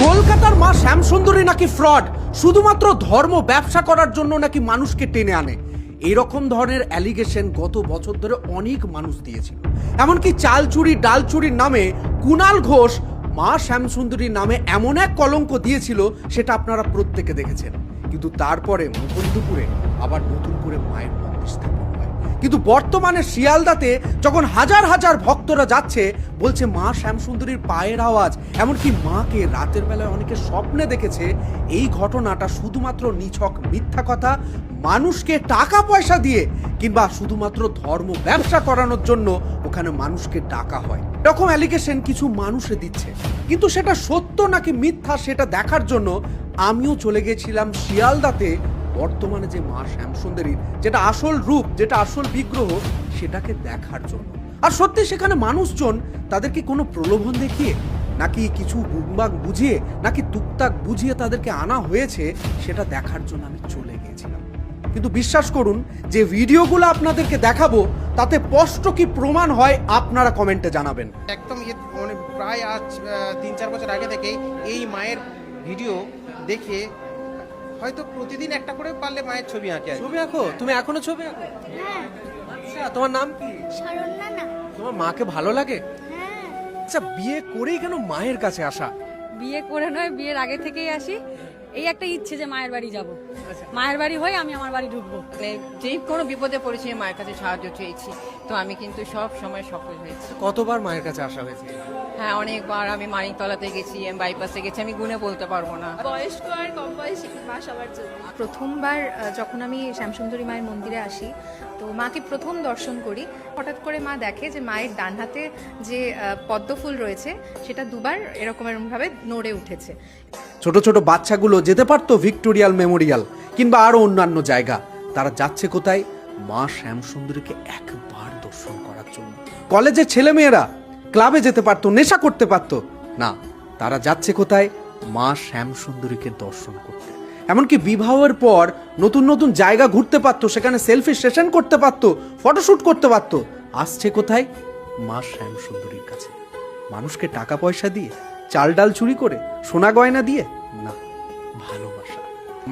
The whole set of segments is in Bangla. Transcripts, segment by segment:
কলকাতার মা শ্যামসুন্দরী নাকি ফ্রড, শুধুমাত্র ধর্ম ব্যবসা করার জন্য নাকি মানুষকে টেনে আনে, এরকম ধরনের অ্যালিগেশন গত বছর ধরে অনেক মানুষ দিয়েছিল। এমনকি চাল চুরি ডাল চুরির নামে কুণাল ঘোষ মা শ্যামসুন্দরীর নামে এমন এক কলঙ্ক দিয়েছিল, সেটা আপনারা প্রত্যেকে দেখেছেন। কিন্তু তারপরে মুকুন্দপুরে আবার নতুন করে মায়ের মন্দির স্থাপন হয়। কিন্তু বর্তমানে শিয়ালদাতে যখন হাজার হাজার ভক্তরা যাচ্ছে, বলছে মা শ্যামসুন্দরীর পায়ের আওয়াজ, এমনকি মাকে রাতের বেলায় অনেকে স্বপ্নে দেখেছে। এই ঘটনাটা শুধুমাত্র নিছক মিথ্যা কথা, মানুষকে টাকা পয়সা দিয়ে কিংবা শুধুমাত্র ধর্ম ব্যবসা করানোর জন্য ওখানে মানুষকে ডাকা হয়, এরকম অ্যালিগেশন কিছু মানুষে দিচ্ছে। কিন্তু সেটা সত্য নাকি মিথ্যা সেটা দেখার জন্য আমিও চলে গেছিলাম শিয়ালদাতে, বর্তমানে যে মা শ্যামসুন্দরীর যেটা আসল রূপ, যেটা আসল বিগ্রহ, সেটাকে দেখার জন্য। আর সত্যি সেখানে মানুষজন তাদেরকে কোনো প্রলোভন দেখিয়ে নাকি কিছু বুকবাক বুঝিয়ে নাকি টুকটাক বুঝিয়ে তাদেরকে আনা হয়েছে, সেটা দেখার জন্য আমি চলে গিয়েছিলাম। কিন্তু বিশ্বাস করুন, যে ভিডিওগুলো আপনাদেরকে দেখাবো তাতে স্পষ্ট কি প্রমাণ হয় আপনারা কমেন্টে জানাবেন। একদম মানে প্রায় আজ 3-4 বছর আগে থেকে এই মায়ের ভিডিও দেখে হয়তো প্রতিদিন একটা করে পারলে মায়ের ছবি আঁকে। ছবি আঁকো? তুমি এখনো ছবি আঁকো? হ্যাঁ। আচ্ছা, তোমার নাম কি? সারণ্যা না। তোমার মাকে ভালো লাগে? হ্যাঁ। আচ্ছা, বিয়ে করেই কেন মায়ের কাছে আসা? বিয়ে করে নয়, বিয়ের আগে থেকেই আসি। এই একটা ইচ্ছে যে মায়ের বাড়ি যাব, মায়ের বাড়ি হয়ে আমি আমার বাড়ি ঢুকবো। মানে যে কোনো বিপদে পড়েছি মায়ের কাছে সাহায্য চেয়েছি, তো আমি কিন্তু সব সময় সফল হয়েছি। কতবার মায়ের কাছে আসা হয়েছে? হ্যাঁ, অনেকবার। আমি মানিকতলাতে গেছি, আমি বাইপাসে গেছি, আমি গুনে বলতে পারবো না। বয়স্ক আর কম বয়সী মা সবার জন্য। প্রথমবার যখন আমি শ্যামসুন্দরী মায়ের মন্দিরে আসি, তো মাকে প্রথম দর্শন করি। হঠাৎ করে মা দেখে যে মায়ের ডান হাতে যে পদ্মফুল রয়েছে সেটা দুবার এরকমভাবে নড়ে উঠেছে। ছোট ছোট বাচ্চাগুলো যেতে পারতো ভিক্টোরিয়াল মেমোরিয়াল কিংবা আরো অন্যান্য জায়গা, তারা যাচ্ছে কোথায়? মা শ্যামসুন্দরীকে একবার দর্শন করার জন্য। কলেজের ছেলেমেয়েরা ক্লাবে যেতে পারতো, নেশা করতে পারতো না, তারা যাচ্ছে কোথায়? মা শ্যামসুন্দরীকে দর্শন করতে। এমনকি বিবাহের পর নতুন নতুন জায়গা ঘুরতে পারতো, সেখানে সেলফি সেশন করতে পারতো, ফটোশুট করতে পারতো। আসছে কোথায়? মা শ্যামসুন্দরীর কাছে। মানুষকে টাকা পয়সা দিয়ে, চাল ডাল চুরি করে, সোনা গয়না দিয়ে না, ভালোবাসা।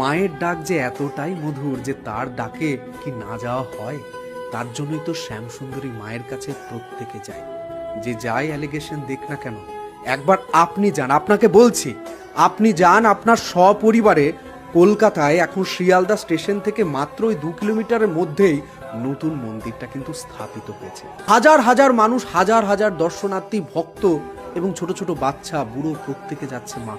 মায়ের ডাক যে এতটাই মধুর যে তার ডাকে কি না যাওয়া হয়? তার জন্যই তো শ্যামসুন্দরী মায়ের কাছে প্রত্যেকে যায়। যে যাই অ্যালিগেশন দেখ না কেন, একবার আপনি যান, আপনাকে বলছি, আপনি যান আপনার সপরিবারে। কলকাতায় এখন শিয়ালদা স্টেশন থেকে মাত্র 2 কিলোমিটারের মধ্যেই নতুন মন্দিরটা কিন্তু স্থাপিত হয়েছে। হাজার হাজার মানুষ, হাজার হাজার দর্শনার্থী, ভক্ত এবং ছোট ছোট বাচ্চা বুড়ো প্রত্যেকে যাচ্ছে মাকে